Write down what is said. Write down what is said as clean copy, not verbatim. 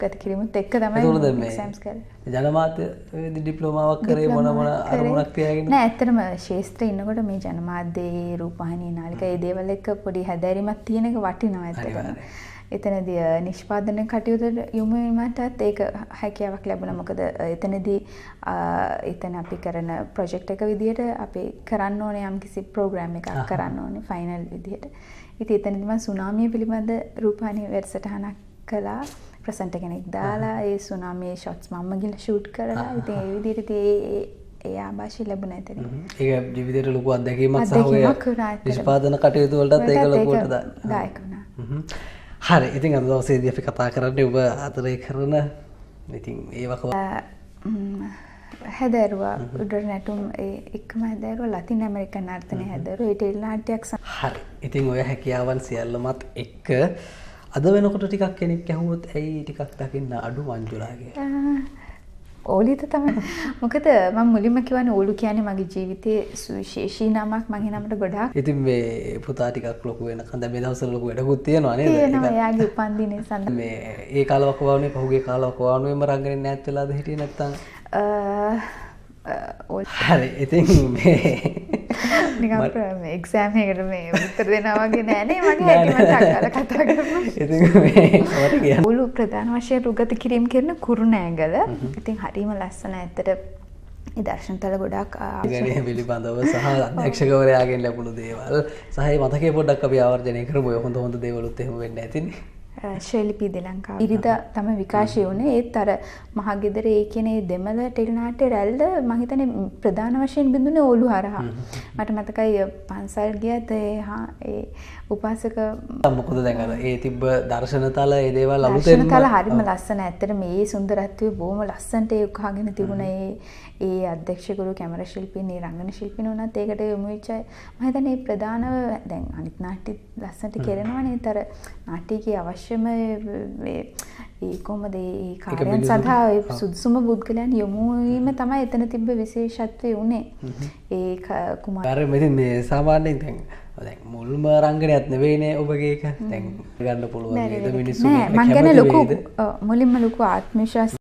ගත කිරීමත් එක්ක තමයි එක්සෑම්ස් කරේ. ජනමාධ්‍ය ඩිප්ලෝමාවක් කරේ මොන අරමුණක් තියාගෙන? නෑ ඇත්තටම ශාස්ත්‍රයේ ඉන්නකොට මේ ජනමාධ්‍යයේ රූපවාහිනී නාලිකා ඒ දේවල් එක්ක පොඩි හැදෑරීමක් තියෙන එක වටිනවා ඇත්තටම. එතනදී නිෂ්පාදන කටයුතු යොමු වීමටත් ඒක හැකියාවක් ලැබුණා. මොකද එතනදී එතන අපි කරන ප්‍රොජෙක්ට් එක විදිහට අපි කරන්න ඕනේ යම්කිසි ප්‍රෝග්‍රෑම් එකක් කරන්න ඕනේ ෆයිනල් විදිහට. ඉතින් එතනදී මම සුනාමිය පිළිබඳ රූපවාහිනී වැඩසටහනක් කළා. ප්‍රසන්ටර් කෙනෙක් දාලා ඒ සුනාමියේ ෂොට්ස් මම ගිහලා ෂූට් කරලා ඉතින් ඒ විදිහට ඒ ආభాෂය ලැබුණා එතන. ඒක ජීවිතේට ලොකු අත්දැකීමක් සහ ඔය නිෂ්පාදන කටයුතු වලටත් ඒක ලොකුවට දායක වුණා. හරි ඉතින් අද දවසේදී අපි කතා කරන්නේ ඔබ අතරේ කරන ඉතින් ඒවක හැදෑරුවා උඩර නැටුම් එක්කම හැදෑරුවා ලතින් ඇමරිකන් නර්තනය හැදෑරුවා ඒ ටෙලි නාට්‍යයක්. හරි ඉතින් ඔය හැකියාවන් සියල්ලමත් එක්ක අද වෙනකොට ටිකක් කෙනෙක් ඇහුවොත් ඇයි ටිකක් දකින්න අඩු මංජුලාගේ? ඕලිත තමයි. මොකද මම මුලින්ම කියවනේ ඕලු කියන්නේ මගේ ජීවිතයේ සුවිශේෂී නමක්. මගේ නමට ගොඩාක්. ඉතින් මේ පුතා ටිකක් ලොකු වෙනකන් දැන් මේ දවස්වල ලොකු වැඩකුත් තියෙනවා නේද? තියෙනවා. එයාගේ උපන්දිනේ සඳහා. මේ ඒ කාලවකවානුවේ පහුගිය කාලවකවානුවේම රංගනේ නැත් වෙලාද හිටියේ නැත්තම්? හරි ඉතින් මේ නිකන් එක්සෑම් එකකට මේ උත්තර දෙනවා වගේ නෑනේ මගේ හැටි මට කතා කරනවා. ඉතින් මේ ඔයාලට කියන්න. ඔලු ප්‍රධාන වශයෙන් රුගත කිරීම කරන කුරුණෑගල. ඉතින් හරිම ලස්සන ඇත්තට ඒ දර්ශනතල ගොඩක් ඉගෙන පිළිබඳව සහ අධ්‍යක්ෂකවරයාගෙන් ලැබුණු දේවල් සහ මේ මතකයේ පොඩ්ඩක් අපි ආවර්ජනය කරමු. ඔය හොඳ දේවලුත් එහෙම වෙන්නේ නැතිනේ. ශෛලපී දෙලංකාව ඉරිදා තමයි විකාශය වුණේ. ඒත් අර මහගෙදර ඒ කියන්නේ දෙමළ ටෙලි නාට්‍ය රැල්ල මම හිතන්නේ ප්‍රධාන වශයෙන් බිඳුනේ ඕලු හරහා. මට මතකයි පන්සල් ගියත් ඒ උපාසක මොකද දැන් අර ඒ තිබ්බ දර්ශනතල ඒ දේවල් අලුතෙන්ම දර්ශනතල හරිම ලස්සන. ඇත්තට මේ සුන්දරත්වය බොහොම ලස්සනට ඒ උකහාගෙන තිබුණා. ඒ අධ්‍යක්ෂකවරු කැමරා ශිල්පීන් රංගන ශිල්පීන් උනත් ඒකට යොමු වෙච්ච මම හිතන්නේ ප්‍රධානව දැන් අනිත් නාට්‍ය ලස්සනට කෙරෙනවානේ. ඒතර නාට්‍යයේ අවශ්‍යම ඒ කොහොමද ඒ කාර්යයන් සඳහා සුදුසුම පුද්ගලයන් යොමු වීම තමයි එතන තිබ්බ විශේෂත්වය උනේ. ඒ කුමාර මෙතන මේ සාමාන්‍යයෙන් දැන් මුල්ම රංගනයත් නෙවෙයිනේ ඔබගේ එක. දැන් ගන්න පුළුවන් නේද මිනිස්සු මම කියන්නේ ලොකු මුලින්ම ලොකු ආත්ම විශ්වාස